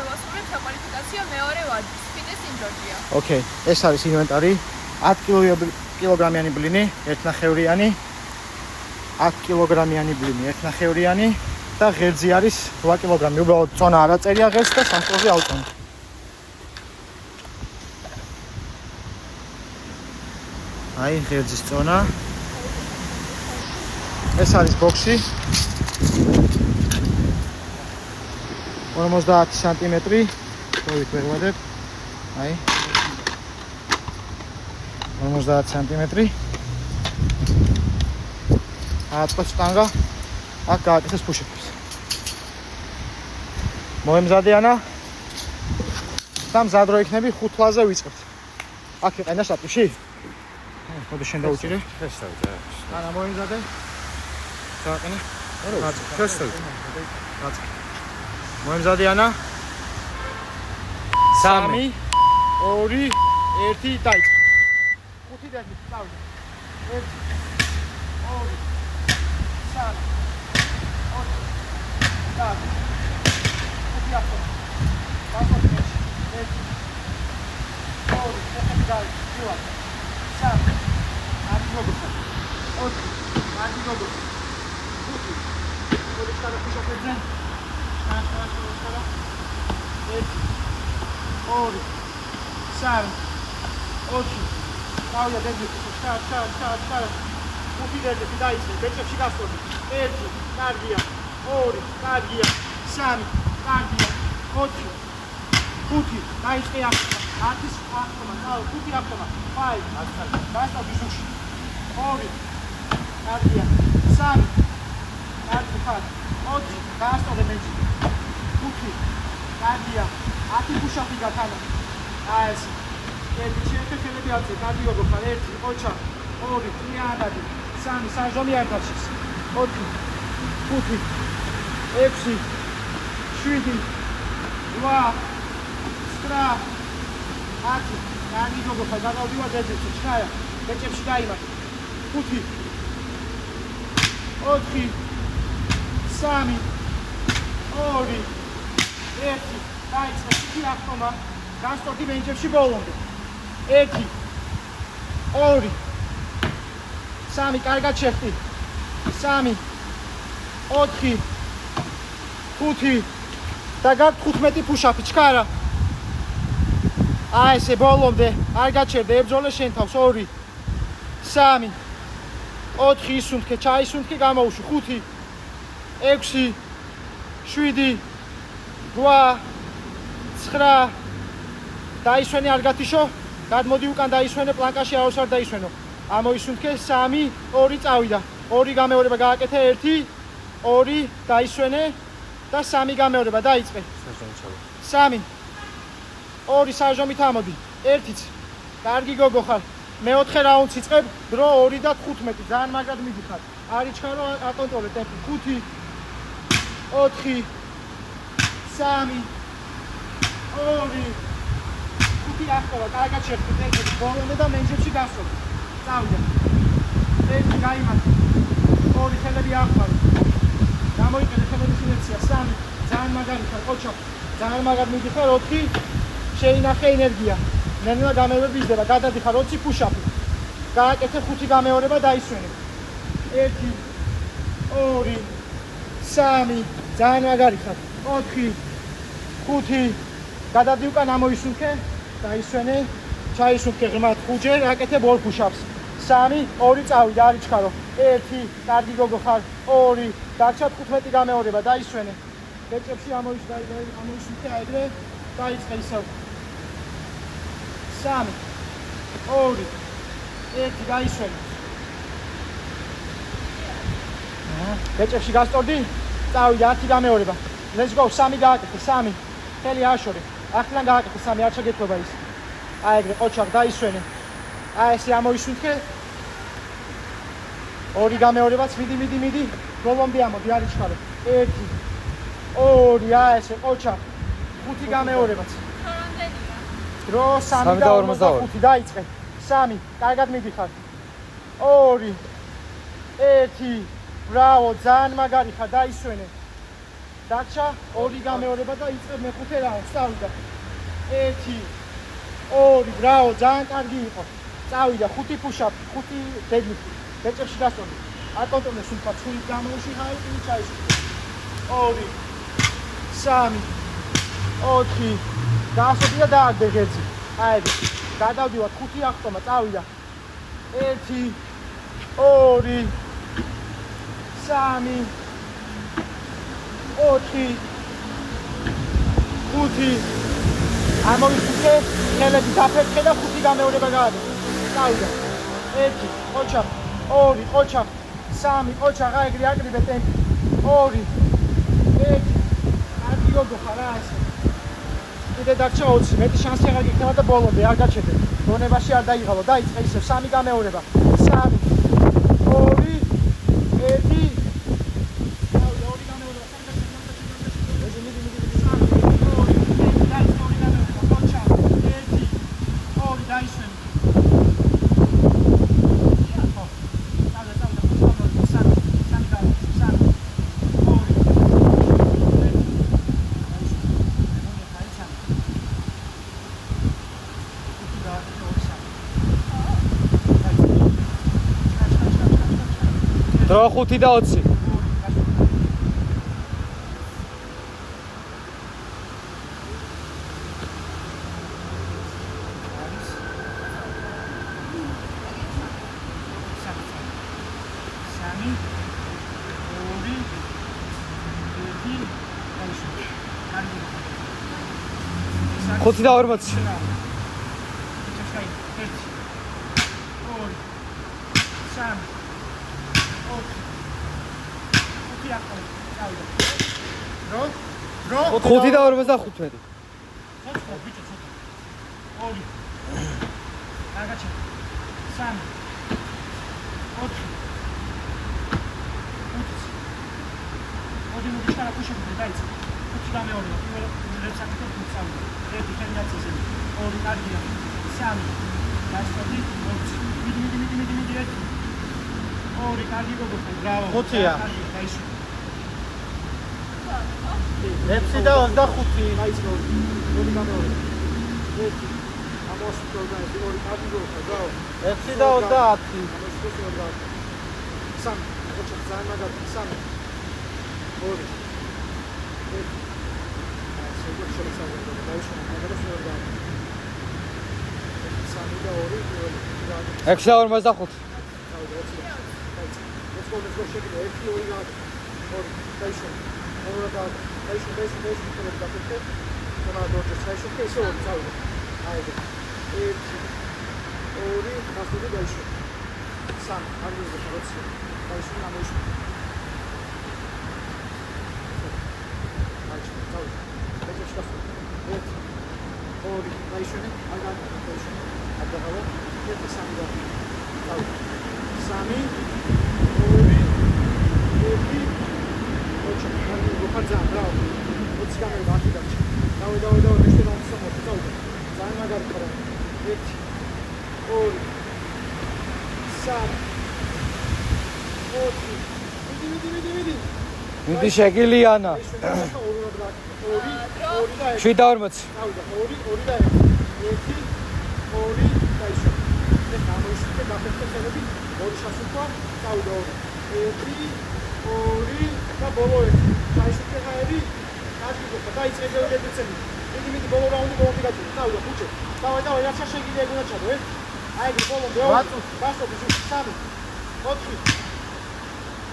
შევასრულებ საკვალიფიკაციო მეორე ვარჯიშს ფიტნეს in Georgia. ოკეი, ეს არის ინვენტარი 10 კილოგრამიანი ბლინი, 1/9-იანი 10 კილოგრამიანი ბლინი, 1/9-იანი და ღერძი არის 8 კილოგრამი. უბრალოდ წონა არ აწერია ღერძს და სასწორზე ავწონთ. აი, ღერძის წონა. ეს არის ბოქსი. 50 სანტიმეტრი. თოვით ვეღვადებ. აი. 50 სანტიმეტრი. აწყობს სტანგა. აქ გააკეთეს push-ups. მოემზადე ანა. და მზად რო იქნები 5 ლაზე ვიწყებთ. აქ იყენა სატუში? ხოდა შენ დაუჭირე? ეს დავჭირე. ანა მოემზადე. გააკეთე. ეს დავჭირე. მოემზადე ანა. 3 2 1 დაიწყე. 5 დაიწყე, წავიდე. 1 2 3 4 5 6 გასწორდი ბენჩებში ბოლომდე. 1 2 3 კარგად შეხტი. 3 4 5 და გაქვს 15 push-up-ი, ჩქარა. აი ესე ბოლომდე, არ გაჩერდე, ებრძოლე შენ თავს. 2 3 4 ისუნთქე, ჩაისუნთქე, გამოუშვი. 5 6 7 8 9 დაისვენე, არ გათიშო, გადმოდი უკან დაისვენე, პლანკაში აოს არ დაისვენო. ამოისუნთქე, 3 2 წავიდა. 2 გამეორება გააკეთე, 1 2 დაისვენე და 3 გამეორება დაიწყე. 3 2 საჟომით ამოდი. 1-იც. კარგი გოგო ხარ. მე-4 რაუნდს იწყებ, დრო 2 და 15. ძალიან მაგრად მიდიხარ. არ იჩქარო, აკონტროლე ტემპი. 5 4 3 2 ახლა კარგად შეხტი ტემპი. ბოლომდე და მენჯებში გასწორ. წავიდე. 1 გაიმართ. 2 ხელები ახვალ. გამოიყენე ხელების ინერცია. 3 ძალიან მაგარი ხარ, ყოჩა. ძალიან მაგარ მიდიხარ. 4 შეინახე ენერგია. ნელა გამეორება იზრდება. გადადიხარ 20 push-up-ი. გააკეთე 5 გამეორება დაისვენე. 1 2 3 ძალიან მაგარი ხარ. 4 5 გადადი უკან ამოისუნთქე. დაისვენე, ჩაისუნთქე ღრმად 5-ჯერ, აკეთე ბოლ push-ups. 3 2 წავიდა, არ იჩქარო. 1 კარგი გოგო ხარ. 2 დაგჭა 15 გამეორება, დაისვენე. ბეჭებში ამოისუნთქე აიგრე, დაიწყე ისევ. 3 2 1 დაისვენე. ბეჭებში გასწორდი, წავიდა 10 გამეორება. Let's go, 3 გააკეთე, 3. ხელი აშორე. ახლა გააკეთე 3, არ ჩაგეთქვა ის. აი ეგრე ყოჩაღ დაისვენე. აი ესე ამოისუნთქე. 2 გამეორებაც მიდი. ბოლომდე ამოდი, არ იჩქარო. 1 2 აი ესე ყოჩაღ. 5 გამეორებაც. დრო 3 და 45 დაიწყე. 3, კარგად მიდიხარ. 2 1 ბრავო, ძალიან მაგარი ხარ, დაისვენე. დარჩა 2 გამეორება და იწყებ მეხუთე რაუნდს. წავიდა 1 2 ბრავო, ძალიან კარგი იყო. წავიდა 5 push-up, 5 deadlift. ბეჭებში გასწორდი. აკონტროლე სულ ფაცული გამოუში ხარ ის ჩაიშურე. 2 3 4 გასწორდი და დააგდე ღერძი. აი, გადავდივარ 5 აღტომა, წავიდა 1 2 3 4 5 ამოვიფიქრე, ხელები დაფერხე და 5 გამეორება გაადე. წავიდა 1 ყოჩა 2 ყოჩა 3 ყოჩა გაიგრი აკრიბე ტემპი 2 1 კარგი გოგო ხარ რა ესე. კიდე დარჩა 20, მეტი შანსი აღარ გიქნება და ბოლომდე არ გაჩერდე. დონებაში არ დაიღალო, დაიწყე ისევ 3 გამეორება. 3 2 1 დრო 5 და 20. ხუთი და 40. ხუთი და 45. ხუთია. 6 და 25. აი ეს ორი გამეორება. 1 ამოსი პროგრამი ორი კარგი გოგო, ბრავო. 6 და 30. სამ, ოჩა ძალიან მაგარი, სამ. 2 1 აი შეგო შეიძლება დაიშონა, მაგრამ შეიძლება. 3 და 2 6 და 45. let's go shake it. 1 2 gaad. 2 station. Over gaad. Station කරලා දාපෙත්. තමයි දොට station එකේ ඉස්සෝ චාලු. ආයෙත්. 1 2 හස්තුද station. සම් හරිද කරොත්. station නමෝෂ. ආයෙත් චාලු. ඒක ස්ටොප්. 1 2 station. ආයෙත් station. අදහව. ඒක සම්දා. චාලු. සාමි ხარჯან ბრავო 20 გამერ ბაკი დაჭი დავი მეშე დავსამოთ წავდი ძალიან მაგარი ხარ 1 2 3 4 მიდი მიდი შეგილიანა 2 და 7 და 40. წავდა 2 და 1 2 და ისო და გამოიშკე დაფეთქე ხელები 2 შასუფა წავდა 1 2 და ბოლო 1 ჩაიშუქე ხაები კარგი გოგო დაიწყე გეულებიცები მიდი ბოლო რაუნდი ბოლომდე გაჭირე წავდა ხუჩე დავაი რაცა შეგიძლია ეგონა ჩადო აი ბოლომდე გასწოდი 3 4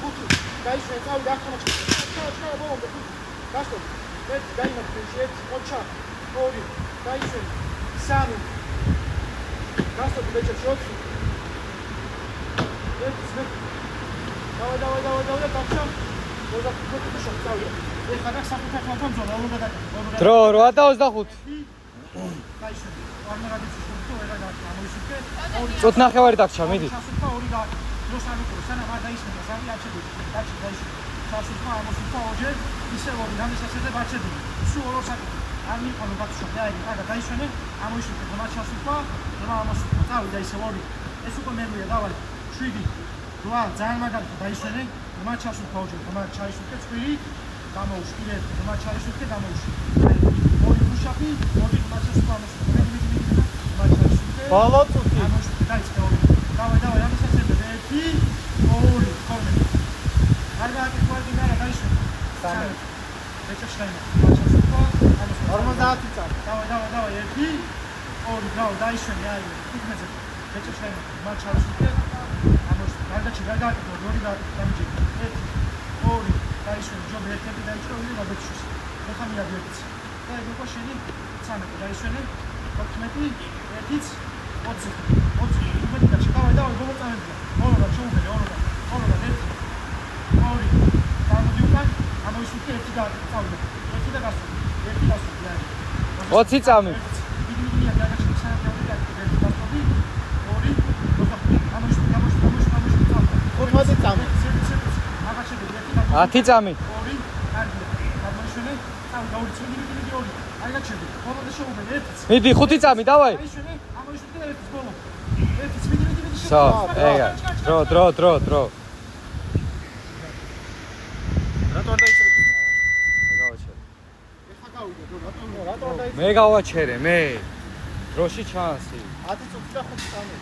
5 დაიშვე წავდა ახლა ჩა ბოლომდე გასწოდი ერთ დაიმართე ერთ ოჩა 2 დაიშვე 3 გასწოდი ბეჭებში 4 ერთ ზმე დავაი დახშა მოდა ფოტო შევწავე ეხლა და საფუთა ხალხთან ზონა უნდა გადაგა დრო 8 და 25. დაიშვე არნა გადაცი შევწო ერა გამოიშიქე წოთ ნახევარი დაგჭა მიდი სასუფა 2 და დროსანი ყო სანამ არ დაისმენდა ზარი აჩები დაიშვე სასუფა ამოსუფა ოჯე ისე ორი გამისასეზე ბაჩები სულ ორ საკუთი არ მიყოლო ბაცშობი აი და დაიშვენე ამოიშიქე და მასასუფა და ამოსუფა წავიდა ისე ორი ეს უკვე მერვია დავალე 7 რა ძალიან მაგარი დაიშვენე მათ ჩასულფა ოჯე, მათ ჩაიშუქე წვირი გამოუშვი, კიდე ერთი, ღრმად ჩაისვით და გამოუშვი. აი, ორი გუშაფი, ორი ღრმად ჩასვამოსვი. ღრმად ჩაისვით. ბოლო წუთი. გამოუშვი, დაიწყე ორი. დავай, ამას ასწრებ. ერთი, ორი, ხოლმე. არ გააკეთე არა, დაიშვი. 13. ეჭაშაინა. ღრმად ჩასვლა, ამას 50 წამი. დავай, ერთი, ორი, დაიშვენი, აი, თითქმეზე. ეჭაშაინა, ღრმად ჩასვით. ამას გარდაჭი, ორი დამიჯი. ერთი, ორი, დაიშვენი, ჯობი ერთ-ერთი დაიჭრო, ვინმე გადაჭროს. ეხლა მიაბიეთ. და ეგ უკვე შენი 13 დაიშვენი, 14, 1-იც 20. 20. უკეთ გაჩი. დავай, ბოლო წამებია. ორობა ჩაუბერე, ორობა, ერთი, ორი. გამოდი უკან, ამოისვით ერთი წავიდე. ერთი და გასული. ერთი გასული, აი. 20 წამი. მიდი, გადაჭრე, სანამ ერთი გასული. ორი, ამოისვით წავიდე. 15 წამი. 10 წამი. ორი, კარგი. გამოიშვენე, წავიდა ორი, არ გაჩერდი. ბოლომდე შეუბერე ერთიც. მიდი 5 წამი, დავაი. აიშვენე, ამოიშვენე და ერთიც ბოლო. ერთიც, მიდი. სო, ეგა. დრო. რატო არ დაიწყებინა? მეგავაჩერე. ეხა გავიდე, რატო არ დაიწყებინა? მე გავაჩერე, მე. დროში ჩანსი. 10 წუთი და 5 წამი.